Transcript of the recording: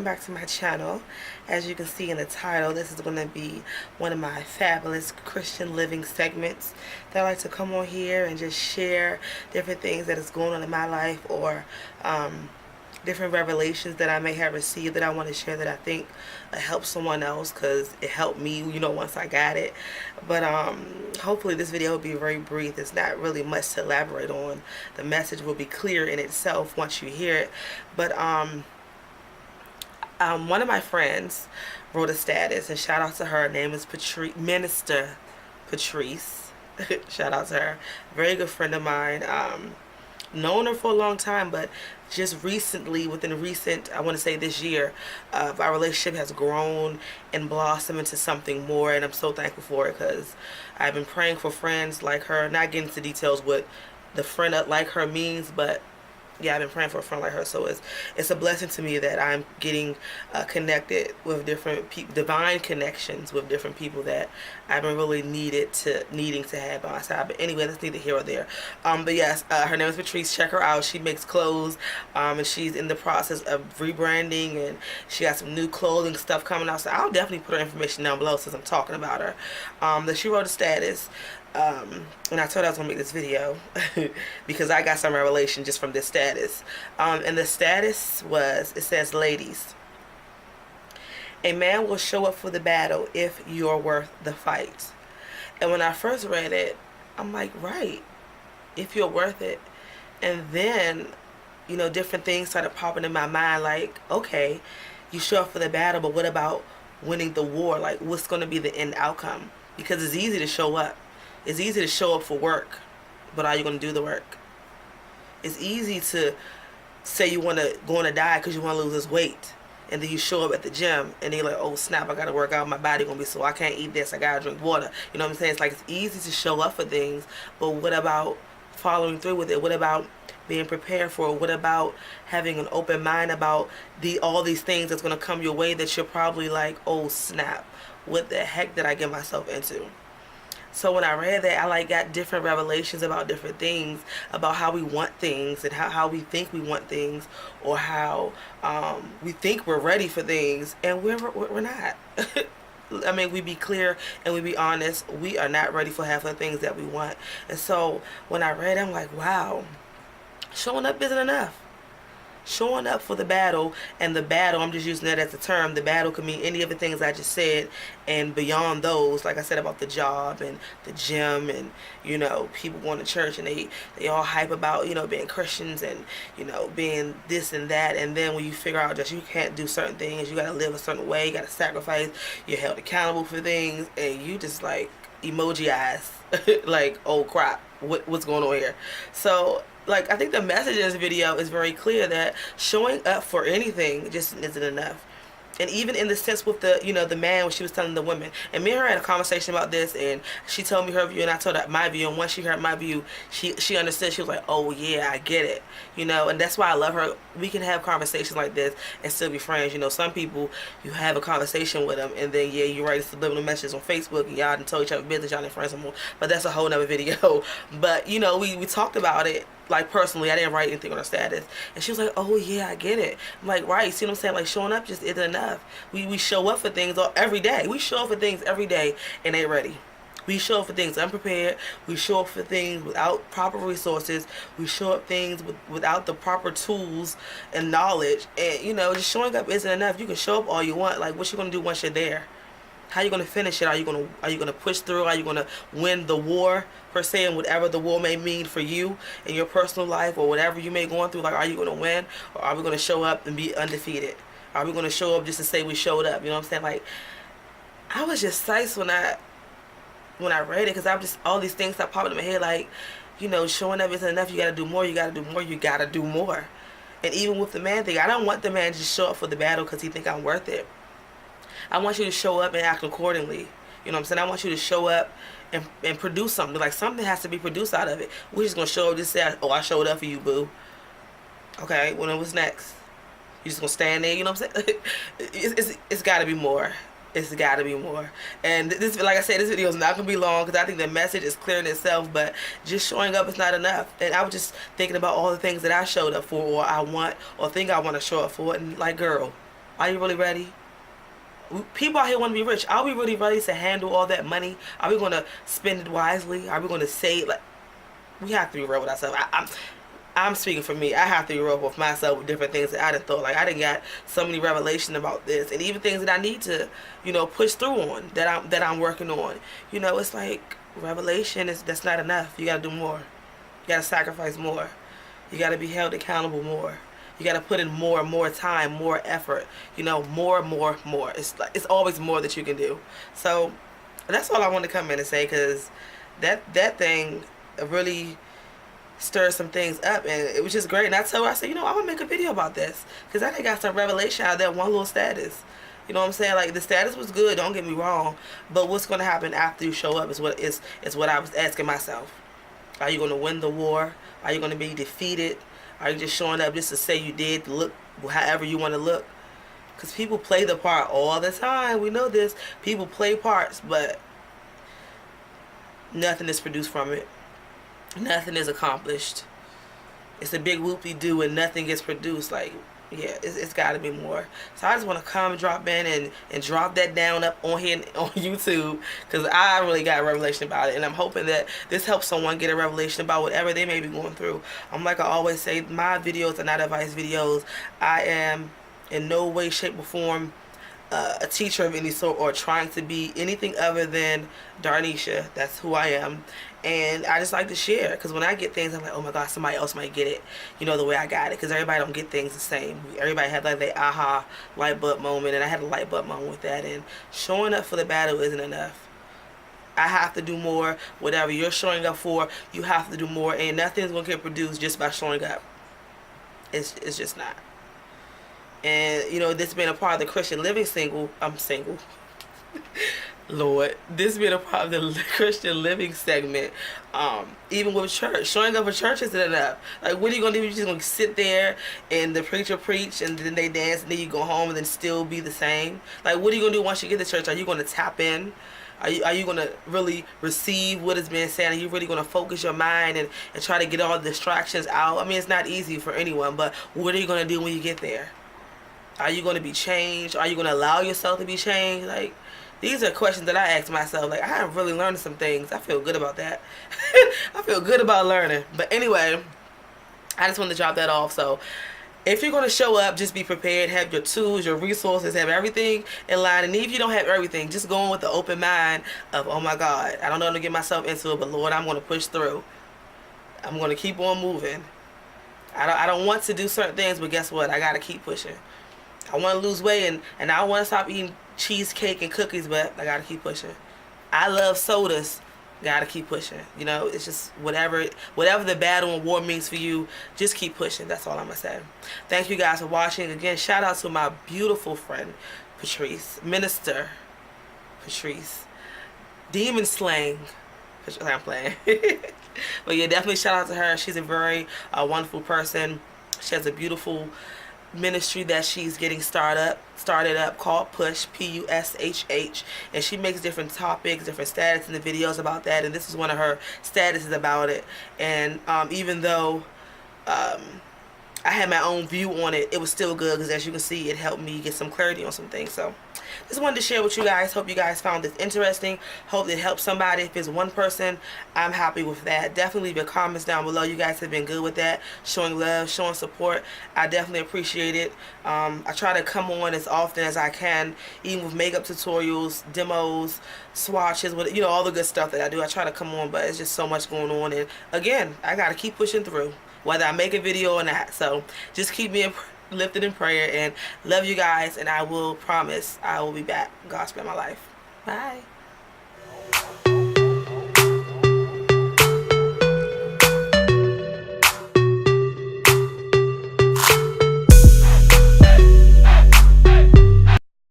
back to my channel. As you can see in the title, this is going to be one of my fabulous Christian living segments that I like to come on here and just share different things that is going on in my life, or different revelations that I may have received that I want to share that I think helps someone else, because it helped me, once I got it. But hopefully this video will be very brief. It's not really much to elaborate on. The message will be clear in itself once you hear it. But one of my friends wrote a status, and shout out to her. Her name is Minister Patrice. Shout out to her. Very good friend of mine. Known her for a long time, but just recently, I want to say this year, our relationship has grown and blossomed into something more, and I'm so thankful for it, because I've been praying for friends like her. Not getting into details what the friend like her means, but yeah, I've been praying for a friend like her. So it's a blessing to me that I'm getting connected with different divine connections with different people that I've been really needing to have on my side. But anyway, that's neither here or there. But yes, her name is Patrice. Check her out. She makes clothes, and she's in the process of rebranding, and she got some new clothing stuff coming out. So I'll definitely put her information down below since I'm talking about her. That she wrote a status. And I told her I was going to make this video because I got some revelation just from this status. And the status it says, ladies, a man will show up for the battle if you're worth the fight. And when I first read it, I'm like, right, if you're worth it. And then, different things started popping in my mind, like, okay, you show up for the battle, but what about winning the war? Like, what's going to be the end outcome? Because it's easy to show up. It's easy to show up for work, but are you going to do the work? It's easy to say you want to go on a diet because you want to lose this weight, and then you show up at the gym and then you're like, oh snap, I got to work out, my body going to be so I can't eat this, I got to drink water. You know what I'm saying? It's like, it's easy to show up for things, but what about following through with it? What about being prepared for it? What about having an open mind about all these things that's going to come your way that you're probably like, oh snap, what the heck did I get myself into? So when I read that, I got different revelations about different things, about how we want things and how we think we want things, or how we think we're ready for things, and we're not. I mean, we be clear and we be honest, we are not ready for half of the things that we want. And so when I read it, I'm like, wow, showing up isn't enough. Showing up for the battle, and the battle, I'm just using that as a term, the battle could mean any of the things I just said, and beyond those, like I said about the job and the gym, and people going to church and they all hype about being Christians and being this and that, and then when you figure out that you can't do certain things, you got to live a certain way, you got to sacrifice, you're held accountable for things, and you just like emoji eyes like, oh crap, what's going on here? So I think the message in this video is very clear that showing up for anything just isn't enough. And even in the sense with the, the man, when she was telling the women, and me and her had a conversation about this, and she told me her view, and I told her my view, and once she heard my view, she understood. She was like, oh yeah, I get it, and that's why I love her. We can have conversations like this and still be friends. Some people, you have a conversation with them, and then yeah, you write subliminal messages on Facebook, and y'all done told each other business, y'all ain't friends anymore. But that's a whole nother video. But we talked about it. Like, personally, I didn't write anything on her status. And she was like, oh yeah, I get it. I'm like, right, see what I'm saying? Like, showing up just isn't enough. We show up for things every day. We show up for things every day and ain't ready. We show up for things unprepared. We show up for things without proper resources. We show up things without the proper tools and knowledge. And, just showing up isn't enough. You can show up all you want. Like, what you going to do once you're there? How you going to finish it? Are you going to push through? Are you going to win the war, per se, and whatever the war may mean for you in your personal life, or whatever you may be going through? Like, are you going to win, or are we going to show up and be undefeated? Are we going to show up just to say we showed up? You know what I'm saying? Like, I was just psyched when I read it, because all these things that popped in my head, like, showing up isn't enough. You got to do more. You got to do more. You got to do more. And even with the man thing, I don't want the man to just show up for the battle because he think I'm worth it. I want you to show up and act accordingly. You know what I'm saying? I want you to show up and produce something. Like, something has to be produced out of it. We're just going to show up, just say, oh, I showed up for you, boo. Okay, well, then what's next? You just going to stand there? You know what I'm saying? It's got to be more. It's got to be more. And this, like I said, this video is not going to be long, because I think the message is clear in itself, but just showing up is not enough. And I was just thinking about all the things that I showed up for, or I want, or think I want to show up for, and like, girl, Are you really ready? People out here want to be rich. Are we really ready to handle all that money? Are we going to spend it wisely? Are we going to save? Like, we have to be real with ourselves. I'm speaking for me. I have to be real with myself with different things that I done thought. Like, I done got so many revelations about this, and even things that I need to, you know, push through on, that I'm working on. You know, it's like revelation that's not enough. You gotta do more. You gotta sacrifice more. You gotta be held accountable more. You gotta put in more and more time, more effort. You know, more. It's always more that you can do. So that's all I wanted to come in and say, because that thing really stir some things up, and it was just great. And I told her, I said, you know, I want to make a video about this, because I got some revelation out of that one little status. You know what I'm saying? Like, the status was good, don't get me wrong, but what's going to happen after you show up is what I was asking myself. Are you going to win the war? Are you going to be defeated? Are you just showing up just to say you did, look however you want to look? Because people play the part all the time. We know this. People play parts, but nothing is produced from it. Nothing is accomplished. It's a big whoop-de-doo and nothing gets produced. Like, yeah, it's got to be more. So I just want to come drop in and drop that down up on here on YouTube, because I really got a revelation about it, and I'm hoping that this helps someone get a revelation about whatever they may be going through. Like I always say, my videos are not advice videos. I am in no way, shape, or form a teacher of any sort, or trying to be anything other than Darnisha. That's who I am. And I just like to share, because when I get things, I'm like, oh my God, somebody else might get it, you know, the way I got it, because everybody don't get things the same. Everybody had like the aha light bulb moment, and I had a light bulb moment with that. And showing up for the battle isn't enough. I have to do more. Whatever you're showing up for, you have to do more, and nothing's gonna get produced just by showing up. It's just not. And you know, this being a part of the Christian living I'm single. Lord, this being a part of the Christian living segment, even with church, showing up for church isn't enough. Like, what are you gonna do? You're just gonna sit there and the preacher preach, and then they dance, and then you go home and then still be the same? Like, what are you gonna do once you get to church? Are you gonna tap in? Are you gonna really receive what is being said? Are you really gonna focus your mind and try to get all the distractions out? I mean, it's not easy for anyone, but what are you gonna do when you get there? Are you gonna be changed? Are you gonna allow yourself to be changed? Like, these are questions that I ask myself. Like, I have really learned some things. I feel good about that. I feel good about learning. But anyway, I just wanted to drop that off. So if you're going to show up, just be prepared. Have your tools, your resources, have everything in line. And if you don't have everything, just go in with the open mind of, oh my God, I don't know how to get myself into it, but Lord, I'm going to push through. I'm going to keep on moving. I don't want to do certain things, but guess what? I got to keep pushing. I want to lose weight, and I want to stop eating cheesecake and cookies, but I gotta keep pushing. I love sodas, gotta keep pushing. You know, it's just whatever the battle and war means for you, just keep pushing. That's all I'm gonna say. Thank you guys for watching. Again, shout out to my beautiful friend Patrice, Minister Patrice, Demon Slang. I'm playing. But yeah, definitely shout out to her. She's a very wonderful person. She has a beautiful ministry that she's getting started up called PUSHH, P-U-S-H-H, and she makes different topics, different status in the videos about that, and this is one of her statuses about it. And even though I had my own view on it, it was still good, because as you can see, it helped me get some clarity on some things. So just wanted to share with you guys. Hope you guys found this interesting. Hope it helped somebody. If it's one person, I'm happy with that. Definitely leave your comments down below. You guys have been good with that, showing love, showing support. I definitely appreciate it. I try to come on as often as I can, even with makeup tutorials, demos, swatches, you know, all the good stuff that I do. I try to come on, but it's just so much going on, and again, I gotta keep pushing through, whether I make a video or not. So just keep me lifted in prayer, and love you guys, and I will promise I will be back. God spare my life. Bye.